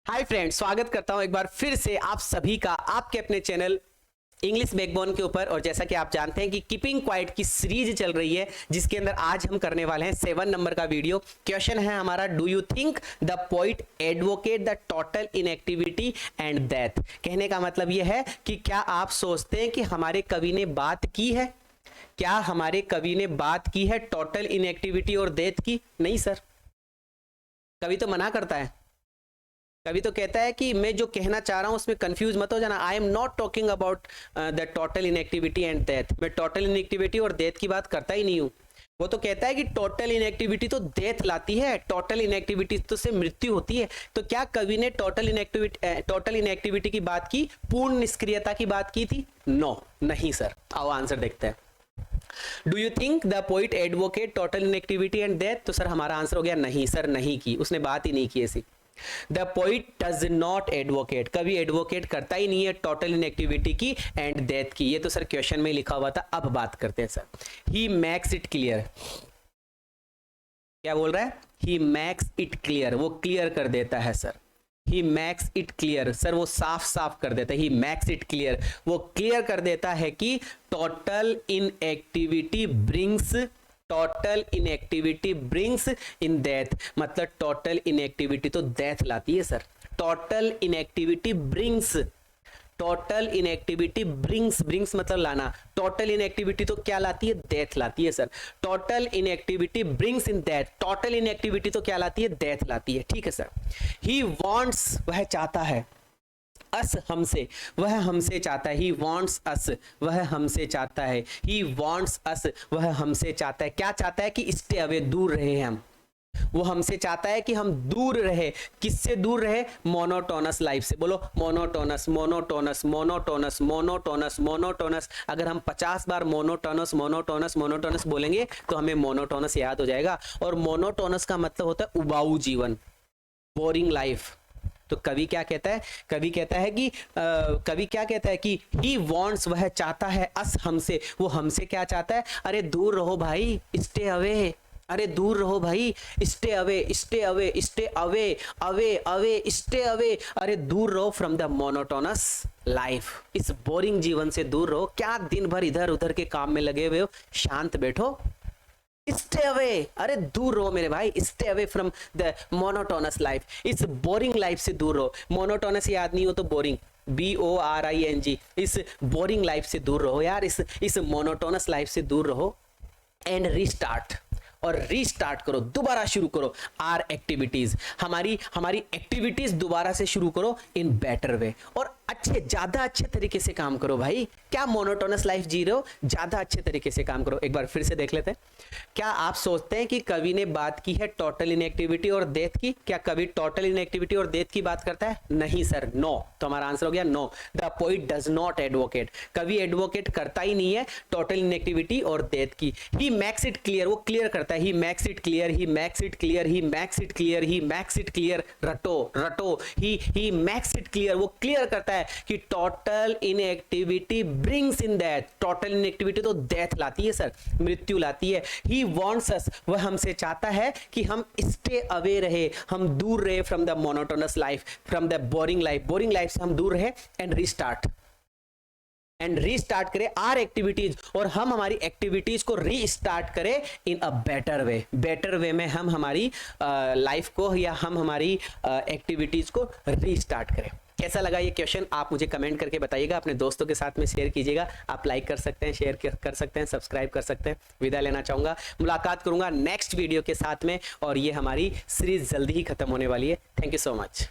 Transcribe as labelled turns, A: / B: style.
A: Hi friends, स्वागत करता हूं एक बार फिर से आप सभी का आपके अपने चैनल इंग्लिश बैकबोन के ऊपर। और जैसा कि आप जानते हैं कि कीपिंग क्वाइट की सीरीज चल रही है, जिसके अंदर आज हम करने वाले हैं 7 नंबर का वीडियो। क्वेश्चन है हमारा, do you think the poet advocate the total inactivity and death. कहने का मतलब यह है कि क्या आप सोचते हैं कि हमारे कवि ने बात की है, क्या हमारे कवि ने बात की है टोटल इनएक्टिविटी और डेथ की? नहीं सर, कवि तो मना करता है। कभी तो कहता है कि मैं जो कहना चाह रहा हूं उसमें कंफ्यूज मत हो जाना। I am not talking about the total inactivity and death. मैं टोटल इनएक्टिविटी और डेथ की बात करता ही नहीं हूं। वो तो कहता है कि टोटल इनएक्टिविटी तो डेथ लाती है, टोटल इनएक्टिविटी तो से मृत्यु होती है। तो क्या कवि ने टोटल इनएक्टिविटी की बात की, पूर्ण निष्क्रियता की बात की थी? नो, नहीं सर। आओ आंसर देखते हैं। Do you think the poet advocate total inactivity and death? तो सर हमारा आंसर हो गया नहीं सर, नहीं की, उसने बात ही नहीं की ऐसी। The poet does not advocate, कभी एडवोकेट करता ही नहीं है टोटल इनएक्टिविटी की एंड डेथ की। ये तो सर क्वेश्चन में लिखा हुआ था। अब बात करते हैं sir. He makes it clear, क्या बोल रहा है? ही मेक्स इट क्लियर, वो क्लियर कर देता है sir. He makes it clear, sir वो साफ साफ कर देता है। ही मेक्स इट क्लियर, वो क्लियर कर देता है कि total inactivity brings, total inactivity brings in death, मतलब टोटल इनएक्टिविटी तो डेथ लाती है sir. Total inactivity brings, total inactivity brings, brings मतलब लाना। टोटल इनएक्टिविटी तो क्या लाती है? डेथ लाती है sir. Total inactivity brings in death, total inactivity तो क्या लाती है? डेथ लाती है। ठीक है सर। ही वांट्स, वह चाहता है, अस हमसे, वह हमसे चाहता है। ही वॉन्ट्स अस, वह हमसे चाहता है। ही वॉन्ट्स अस, वह हमसे चाहता है। क्या चाहता है? कि स्टे अवे, दूर रहे हम। वो हमसे चाहता है कि हम दूर रहे। किससे दूर रहे? मोनोटोनस लाइफ से। बोलो monotonous, monotonous, monotonous, monotonous, monotonous. अगर हम 50 बार मोनोटोनस मोनोटोनस मोनोटोनस बोलेंगे तो हमें मोनोटोनस याद हो जाएगा। और मोनोटोनस का मतलब होता है उबाऊ जीवन, बोरिंग लाइफ। तो कवि क्या कहता है? कवि कहता है कि कवि क्या कहता है कि ही वॉन्ट्स, वह चाहता है, अस हमसे, वो हमसे क्या चाहता है? अरे दूर रहो भाई, स्टे अवे। अरे दूर रहो भाई, stay away, stay away, stay away, away away, stay away. अरे दूर रहो फ्रॉम द मोनोटोनस लाइफ, इस बोरिंग जीवन से दूर रहो। क्या दिन भर इधर उधर के काम में लगे हुए हो? शांत बैठो, स्टे अवे। अरे दूर रहो मेरे भाई, stay away from the monotonous life, इस बोरिंग लाइफ से दूर रहो। मोनोटोनस याद नहीं हो तो बोरिंग, BORING, इस बोरिंग लाइफ से दूर रहो यार, इस मोनोटोनस लाइफ से दूर रहो। एंड रीस्टार्ट, और रीस्टार्ट करो, दोबारा शुरू करो आर एक्टिविटीज, हमारी एक्टिविटीज दोबारा से शुरू करो इन बेटर वे, और अच्छे, ज्यादा अच्छे तरीके से काम करो भाई। क्या मोनोटोनस लाइफ जी रहे हो? ज्यादा अच्छे तरीके से काम करो। एक बार फिर से देख लेते हैं। क्या आप सोचते हैं कि कवि ने बात की है टोटल इनएक्टिविटी और डेथ की? क्या कवि टोटल इनएक्टिविटी और डेथ की बात करता है? नहीं सर, नो। तो हमारा आंसर हो गया no. The poet does not advocate, कवि एडवोकेट करता ही नहीं है टोटल इनएक्टिविटी और डेथ की। ही मेक्स इट क्लियर, वो क्लियर करता है। He makes it clear, he makes it clear, he makes it clear, he makes it clear. रटो रटो, ही मेक्स इट क्लियर, वो क्लियर करता है कि total inactivity brings in death, total inactivity तो डेथ लाती है सर, मृत्यु लाती है। ही वांट्स अस, वह हमसे चाहता है कि हम स्टे अवे रहे, हम दूर रहे from the monotonous life, from the boring life, boring life से हम दूर रहे। एंड रीस्टार्ट करें आर एक्टिविटीज, और हम हमारी एक्टिविटीज को रीस्टार्ट करें इन a better way, better way में हम हमारी लाइफ को या हम हमारी एक्टिविटीज को रीस्टार्ट करें। कैसा लगा ये क्वेश्चन? आप मुझे कमेंट करके बताइएगा, अपने दोस्तों के साथ में शेयर कीजिएगा। आप लाइक कर सकते हैं, शेयर कर सकते हैं, सब्सक्राइब कर सकते हैं। विदा लेना चाहूंगा, मुलाकात करूंगा नेक्स्ट वीडियो के साथ में, और ये हमारी सीरीज जल्दी ही खत्म होने वाली है। Thank you so much.